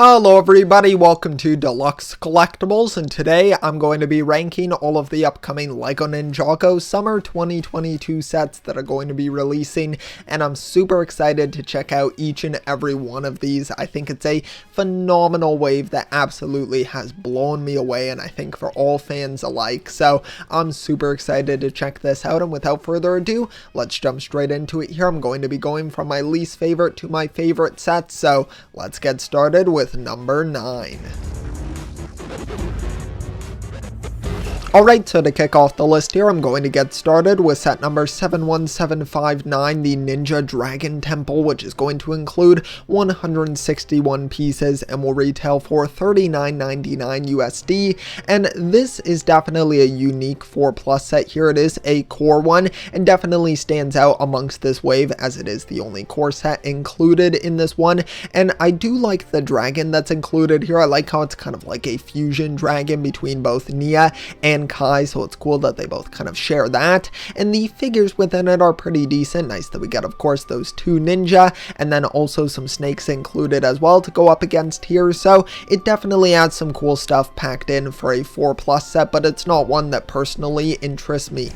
Hello everybody, welcome to Deluxe Collectibles, and today I'm going to be ranking all of the upcoming LEGO Ninjago Summer 2022 sets that are going to be releasing, and I'm super excited to check out each and every one of these. I think it's a phenomenal wave that absolutely has blown me away, and I think for all fans alike, so I'm super excited to check this out, and without further ado, let's jump straight into it here. I'm going to be going from my least favorite to my favorite sets, so let's get started with number 9. Alright, so to kick off the list here, I'm going to get started with set number 71759, the Ninja Dragon Temple, which is going to include 161 pieces and will retail for $39.99 USD. And this is definitely a unique 4+ set here. It is a core one and definitely stands out amongst this wave as it is the only core set included in this one. And I do like the dragon that's included here. I like how it's kind of like a fusion dragon between both Nia and Kai, so it's cool that they both kind of share that, and the figures within it are pretty decent. Nice that we get, of course, those two ninja, and then also some snakes included as well to go up against here, so it definitely adds some cool stuff packed in for a 4+ set, but it's not one that personally interests me.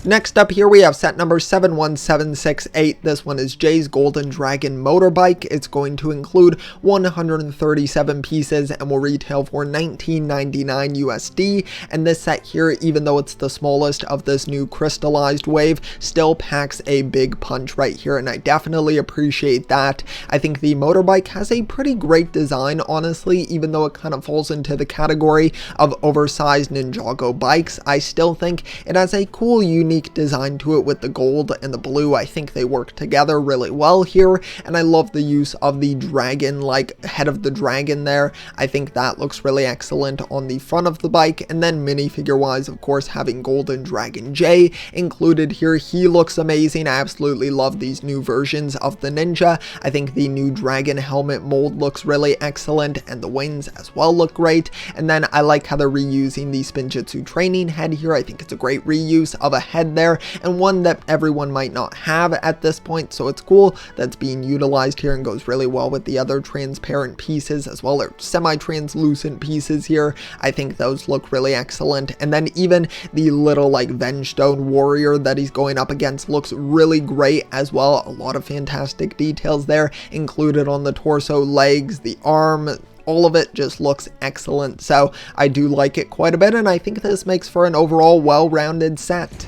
Next up here we have set number 71768. This one is Jay's Golden Dragon Motorbike. It's going to include 137 pieces and will retail for $19.99 USD. And this set here, even though it's the smallest of this new Crystalized wave, still packs a big punch right here, and I definitely appreciate that. I think the motorbike has a pretty great design, honestly, even though it kind of falls into the category of oversized Ninjago bikes. I still think it has a cool, unique design to it with the gold and the blue. I think they work together really well here, and I love the use of the dragon, like head of the dragon there. I think that looks really excellent on the front of the bike. And then minifigure wise, of course, having Golden Dragon Jay included here, he looks amazing. I absolutely love these new versions of the ninja. I think the new dragon helmet mold looks really excellent, and the wings as well look great. And then I like how they're reusing the Spinjitzu training head here. I think it's a great reuse of a head there, and one that everyone might not have at this point, so it's cool that's being utilized here and goes really well with the other transparent pieces as well, or semi-translucent pieces here. I think those look really excellent. And then even the little like Vengestone warrior that he's going up against looks really great as well. A lot of fantastic details there included on the torso, legs, the arm. All of it just looks excellent, so I do like it quite a bit, and I think this makes for an overall well-rounded set.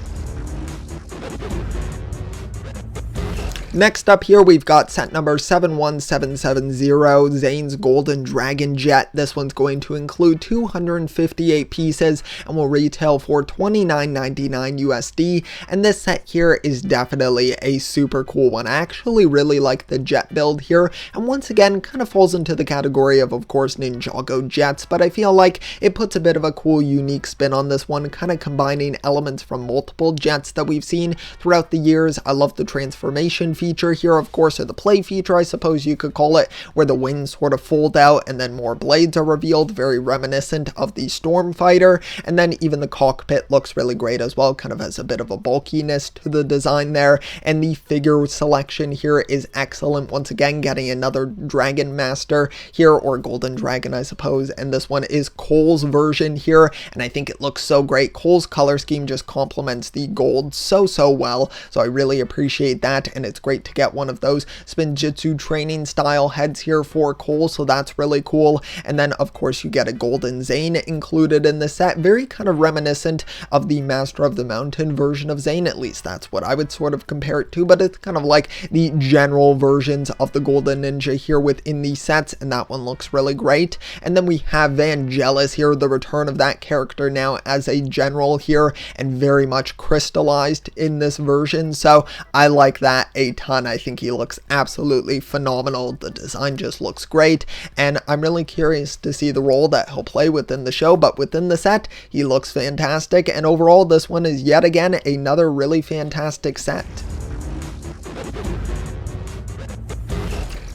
Next up here, we've got set number 71770, Zane's Golden Dragon Jet. This one's going to include 258 pieces and will retail for $29.99 USD. And this set here is definitely a super cool one. I actually really like the jet build here, and once again, kind of falls into the category of course, Ninjago jets, but I feel like it puts a bit of a cool, unique spin on this one, kind of combining elements from multiple jets that we've seen throughout the years. I love the transformation feature here, of course, or the play feature, I suppose you could call it, where the wings sort of fold out and then more blades are revealed, very reminiscent of the Stormfighter. And then even the cockpit looks really great as well, kind of has a bit of a bulkiness to the design there. And the figure selection here is excellent. Once again, getting another Dragon Master here, or Golden Dragon, I suppose, and this one is Cole's version here, and I think it looks so great. Cole's color scheme just complements the gold so well, so I really appreciate that, and it's great to get one of those Spinjitzu training style heads here for Cole, so that's really cool. And then of course you get a Golden Zane included in the set, very kind of reminiscent of the Master of the Mountain version of Zane, at least that's what I would sort of compare it to, but it's kind of like the general versions of the Golden Ninja here within these sets, and that one looks really great. And then we have Vangelis here, the return of that character now as a general here, and very much crystallized in this version, so I like that a ton. I think he looks absolutely phenomenal. The design just looks great, and I'm really curious to see the role that he'll play within the show, but within the set, he looks fantastic, and overall, this one is yet again another really fantastic set.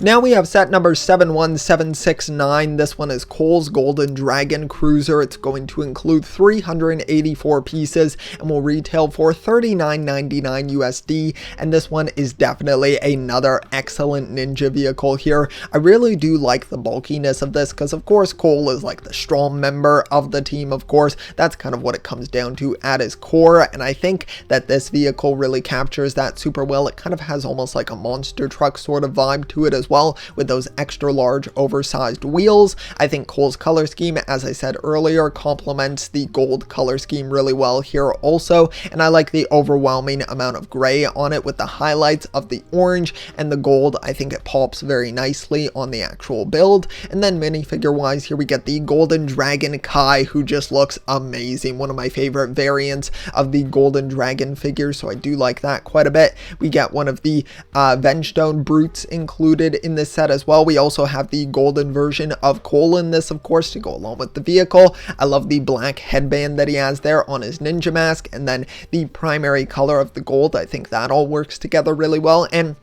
Now we have set number 71769. This one is Cole's Golden Dragon Cruiser. It's going to include 384 pieces and will retail for $39.99 USD. And this one is definitely another excellent ninja vehicle here. I really do like the bulkiness of this because, of course, Cole is like the strong member of the team. Of course, that's kind of what it comes down to at his core. And I think that this vehicle really captures that super well. It kind of has almost like a monster truck sort of vibe to it as well, with those extra large oversized wheels. I think Cole's color scheme, as I said earlier, complements the gold color scheme really well here also, and I like the overwhelming amount of gray on it with the highlights of the orange and the gold. I think it pops very nicely on the actual build. And then minifigure wise, here we get the Golden Dragon Kai, who just looks amazing. One of my favorite variants of the Golden Dragon figures, so I do like that quite a bit. We get one of the Vengestone Brutes included in this set as well. We also have the golden version of Cole in this, of course, to go along with the vehicle. I love the black headband that he has there on his ninja mask, and then the primary color of the gold. I think that all works together really well and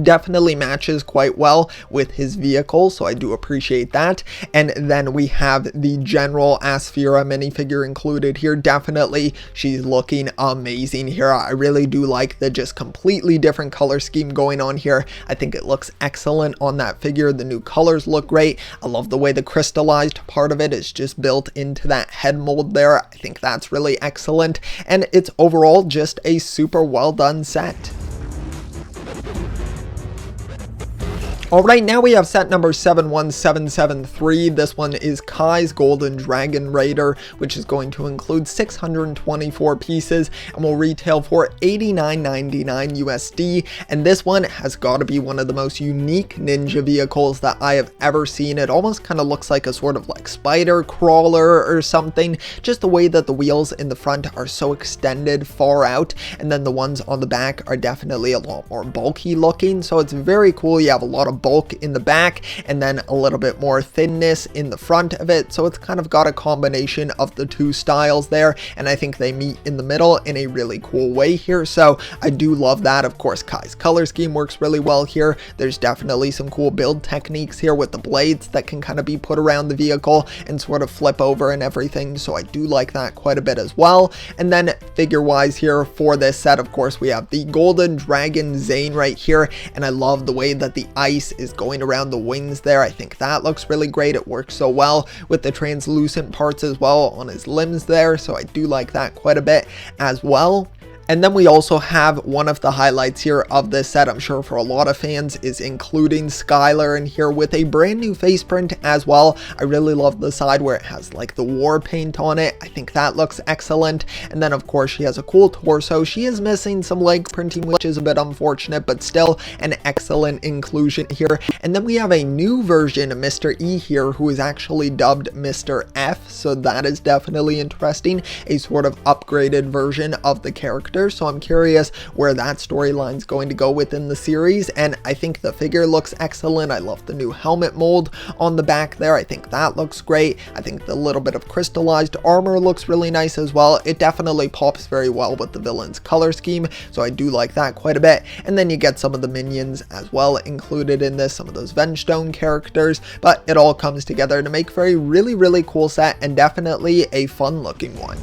definitely matches quite well with his vehicle, so I do appreciate that. And then we have the General Asphira minifigure included here. Definitely she's looking amazing here. I really do like the just completely different color scheme going on here. I think it looks excellent on that figure. The new colors look great. I love the way the crystallized part of it is just built into that head mold there. I think that's really excellent, and it's overall just a super well done set. Alright, now we have set number 71773. This one is Kai's Golden Dragon Raider, which is going to include 624 pieces and will retail for $89.99 USD. And this one has got to be one of the most unique ninja vehicles that I have ever seen. It almost kind of looks like a sort of like spider crawler or something. Just the way that the wheels in the front are so extended far out, and then the ones on the back are definitely a lot more bulky looking. So it's very cool. You have a lot of bulk in the back and then a little bit more thinness in the front of it, so it's kind of got a combination of the two styles there, and I think they meet in the middle in a really cool way here, so I do love that. Of course, Kai's color scheme works really well here. There's definitely some cool build techniques here with the blades that can kind of be put around the vehicle and sort of flip over and everything, so I do like that quite a bit as well. And then figure wise here for this set, of course, we have the Golden Dragon Zane right here, and I love the way that the ice is going around the wings there. I think that looks really great. It works so well with the translucent parts as well on his limbs there, so I do like that quite a bit as well. And then we also have one of the highlights here of this set, I'm sure for a lot of fans, is including Skylar in here with a brand new face print as well. I really love the side where it has like the war paint on it. I think that looks excellent. And then of course she has a cool torso. She is missing some leg printing, which is a bit unfortunate, but still an excellent inclusion here. And then we have a new version of Mr. E here who is actually dubbed Mr. F, so that is definitely interesting. A sort of upgraded version of the character. So I'm curious where that storyline's going to go within the series, and I think the figure looks excellent. I love the new helmet mold on the back there. I think that looks great. I think the little bit of crystallized armor looks really nice as well. It definitely pops very well with the villain's color scheme, so I do like that quite a bit. And then you get some of the minions as well included in this, some of those Vengestone characters, but it all comes together to make for a really, really cool set and definitely a fun looking one.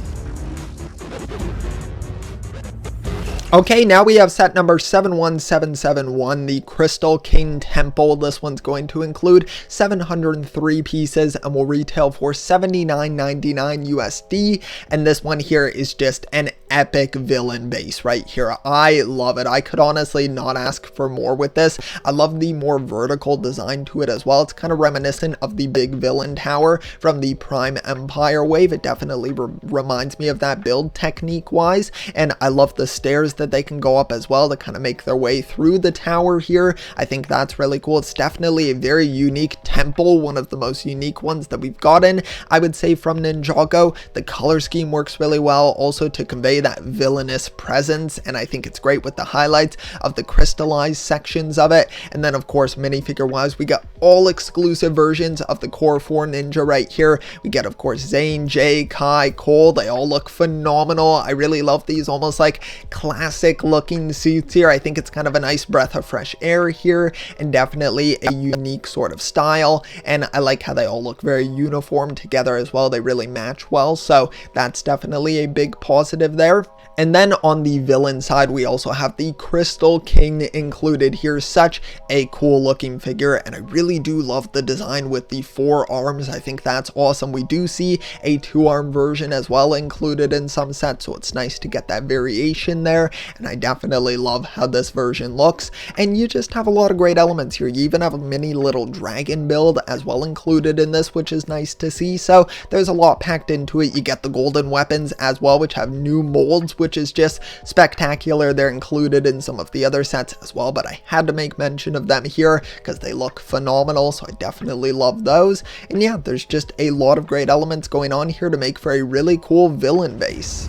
Okay, now we have set number 71771, the Crystal King Temple. This one's going to include 703 pieces and will retail for $79.99 USD. And this one here is just an epic villain base right here. I love it. I could honestly not ask for more with this. I love the more vertical design to it as well. It's kind of reminiscent of the big villain tower from the Prime Empire wave. It definitely reminds me of that build technique wise, and I love the stairs that they can go up as well to kind of make their way through the tower here. I think that's really cool. It's definitely a very unique temple, one of the most unique ones that we've gotten, I would say, from Ninjago. The color scheme works really well also to convey convey that villainous presence, and I think it's great with the highlights of the crystallized sections of it. And then of course minifigure wise, we got all exclusive versions of the core 4 ninja right here. We get of course Zane, Jay, Kai, Cole. They all look phenomenal. I really love these almost like classic looking suits here. I think it's kind of a nice breath of fresh air here, and definitely a unique sort of style, and I like how they all look very uniform together as well. They really match well, so that's definitely a big positive there. And then on the villain side, we also have the Crystal King included here. Such a cool looking figure, and I really do love the design with the 4 arms. I think that's awesome. We do see a 2-arm version as well included in some sets, so it's nice to get that variation there, and I definitely love how this version looks. And you just have a lot of great elements here. You even have a mini little dragon build as well included in this, which is nice to see. So there's a lot packed into it. You get the golden weapons as well, which have new molds, which is just spectacular. They're included in some of the other sets as well, but I had to make mention of them here because they look phenomenal, so I definitely love those. And yeah, there's just a lot of great elements going on here to make for a really cool villain base.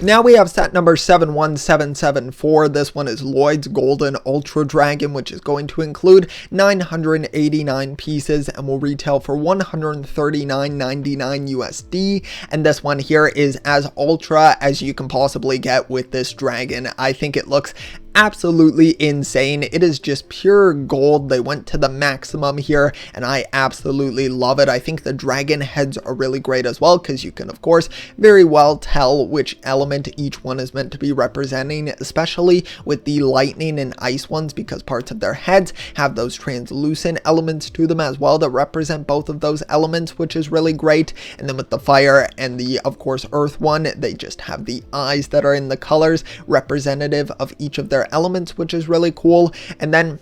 Now we have set number 71774. This one is Lloyd's Golden Ultra Dragon, which is going to include 989 pieces and will retail for $139.99 USD. And this one here is as ultra as you can possibly get with this dragon. I think it looks absolutely insane. It is just pure gold. They went to the maximum here, and I absolutely love it. I think the dragon heads are really great as well, because you can of course very well tell which element each one is meant to be representing, especially with the lightning and ice ones, because parts of their heads have those translucent elements to them as well that represent both of those elements, which is really great. And then with the fire and the of course earth one, they just have the eyes that are in the colors representative of each of their elements, which is really cool. And then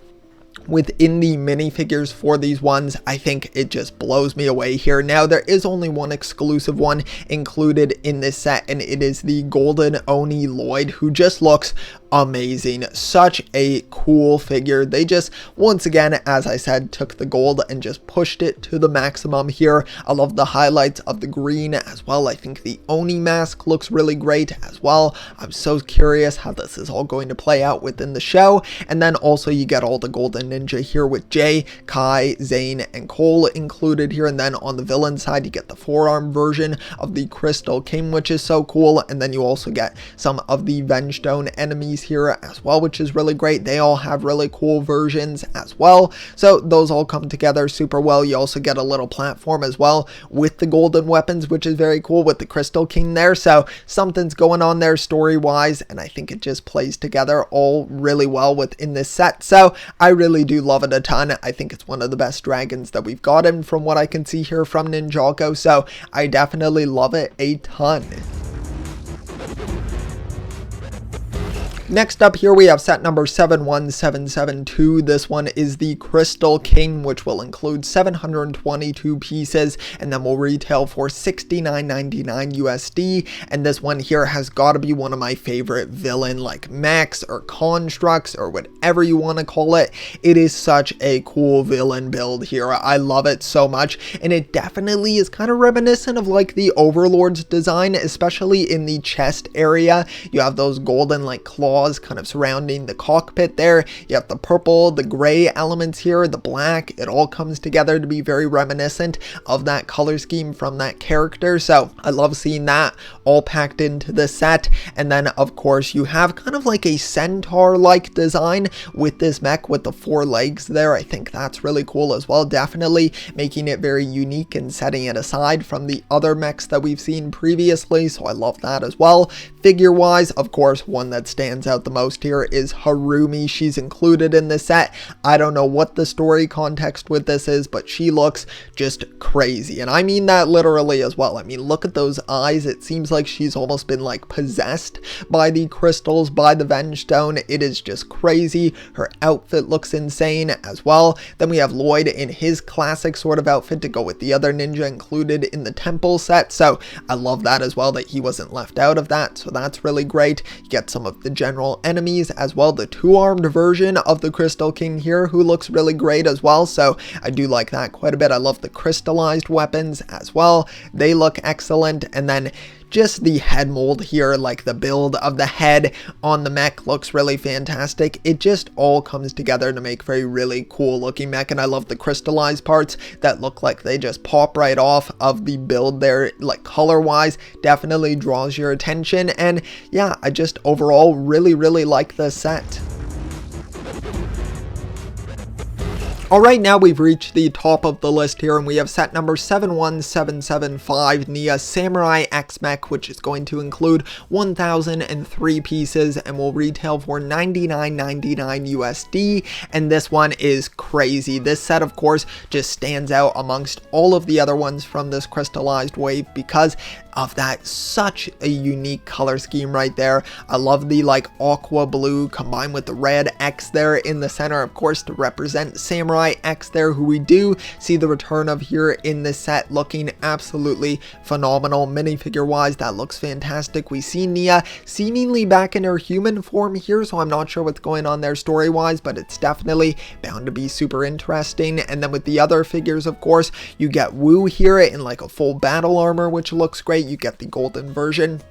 within the minifigures for these ones, I think it just blows me away here. Now there is only one exclusive one included in this set, and it is the Golden Oni Lloyd, who just looks amazing. Such a cool figure. They just, once again, as I said, took the gold and just pushed it to the maximum here. I love the highlights of the green as well. I think the Oni mask looks really great as well. I'm so curious how this is all going to play out within the show. And then also you get all the Golden Ninja here with Jay, Kai, Zane, and Cole included here. And then on the villain side, you get the 4-arm version of the Crystal King, which is so cool. And then you also get some of the Vengestone enemies here as well, which is really great. They all have really cool versions as well, so those all come together super well. You also get a little platform as well with the golden weapons, which is very cool with the Crystal King there, so something's going on there story wise, and I think it just plays together all really well within this set. So I really do love it a ton. I think it's one of the best dragons that we've gotten from what I can see here from Ninjago, so I definitely love it a ton. Next up here we have set number 71772. This one is the Crystal King, which will include 722 pieces and then will retail for $69.99 USD. And this one here has got to be one of my favorite villain like mechs or constructs or whatever you want to call it. It is such a cool villain build here. I love it so much, and it definitely is kind of reminiscent of like the Overlord's design, especially in the chest area. You have those golden like claws kind of surrounding the cockpit there. You have the purple, the gray elements here, the black. It all comes together to be very reminiscent of that color scheme from that character. So I love seeing that all packed into the set. And then of course you have kind of like a centaur like design with this mech with the 4 legs there. I think that's really cool as well. Definitely making it very unique and setting it aside from the other mechs that we've seen previously. So I love that as well. Figure wise, of course, one that stands out the most here is Harumi. She's included in this set. I don't know what the story context with this is, but she looks just crazy, and I mean that literally as well. I mean, look at those eyes. It seems like she's almost been like possessed by the crystals, by the Vengestone. It is just crazy. Her outfit looks insane as well. Then we have Lloyd in his classic sort of outfit to go with the other ninja included in the temple set, so I love that as well, that he wasn't left out of that, so that's really great. You get some of the general general enemies as well. The two-armed version of the Crystal King here, who looks really great as well, so I do like that quite a bit. I love the crystallized weapons as well. They look excellent. And then just the head mold here, like the build of the head on the mech looks really fantastic. It just all comes together to make for a really cool looking mech, and I love the crystallized parts that look like they just pop right off of the build there, like color wise, definitely draws your attention. And yeah, I just overall really like this set. Alright, now we've reached the top of the list here, and we have set number 71775, Nia Samurai X Mech, which is going to include 1,003 pieces and will retail for $99.99 USD, and this one is crazy. This set, of course, just stands out amongst all of the other ones from this crystallized wave because of that such a unique color scheme right there. I love the like aqua blue combined with the red X there in the center, of course, to represent Samurai X there, who we do see the return of here in this set, looking absolutely phenomenal. Minifigure wise, that looks fantastic. We see Nia seemingly back in her human form here, so I'm not sure what's going on there story wise, but it's definitely bound to be super interesting. And then with the other figures, of course, you get Wu here in like a full battle armor, which looks great. You get the golden version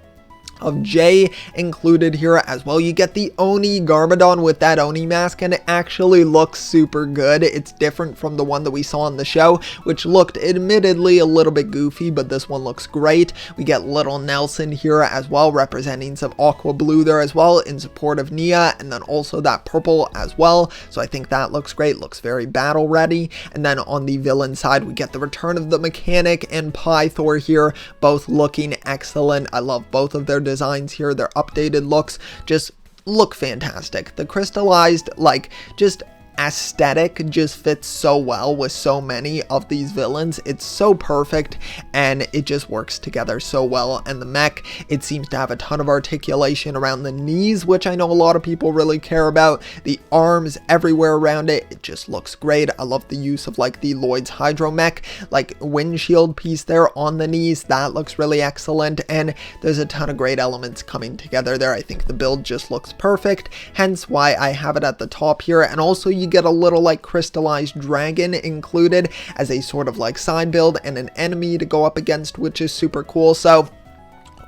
of Jay included here as well. You get the Oni Garmadon with that Oni mask, and it actually looks super good. It's different from the one that we saw on the show, which looked admittedly a little bit goofy, but this one looks great. We get Little Nelson here as well, representing some aqua blue there as well in support of Nia, and then also that purple as well. So I think that looks great, looks very battle ready. And then on the villain side, we get the return of the Mechanic and Pythor here, both looking excellent. I love both of their designs here. Their updated looks just look fantastic. The crystallized, like, just aesthetic just fits so well with so many of these villains. It's so perfect and it just works together so well. And the mech, it seems to have a ton of articulation around the knees, which I know a lot of people really care about. The arms everywhere around it, it just looks great. I love the use of like the Lloyd's Hydromech like windshield piece there on the knees. That looks really excellent, and there's a ton of great elements coming together there. I think the build just looks perfect, hence why I have it at the top here. And also you get a little like crystallized dragon included as a sort of like side build and an enemy to go up against, which is super cool. So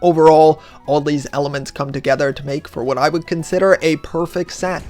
overall, all these elements come together to make for what I would consider a perfect set.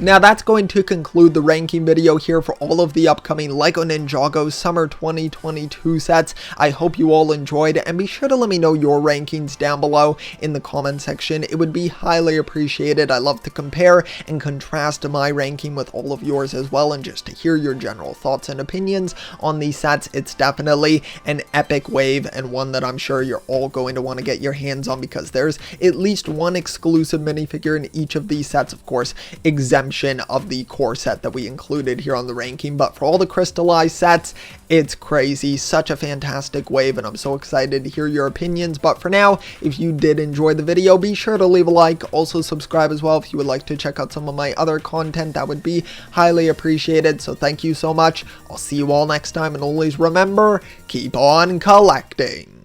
Now that's going to conclude the ranking video here for all of the upcoming LEGO Ninjago Summer 2022 sets. I hope you all enjoyed, and be sure to let me know your rankings down below in the comment section. It would be highly appreciated. I love to compare and contrast my ranking with all of yours as well, and just to hear your general thoughts and opinions on these sets. It's definitely an epic wave, and one that I'm sure you're all going to want to get your hands on, because there's at least one exclusive minifigure in each of these sets, of course, exempt of the core set that we included here on the ranking. But for all the crystallized sets, it's crazy. Such a fantastic wave, and I'm so excited to hear your opinions. But for now, if you did enjoy the video, be sure to leave a like. Also subscribe as well if you would like to check out some of my other content. That would be highly appreciated. So thank you so much. I'll see you all next time, and always remember, keep on collecting.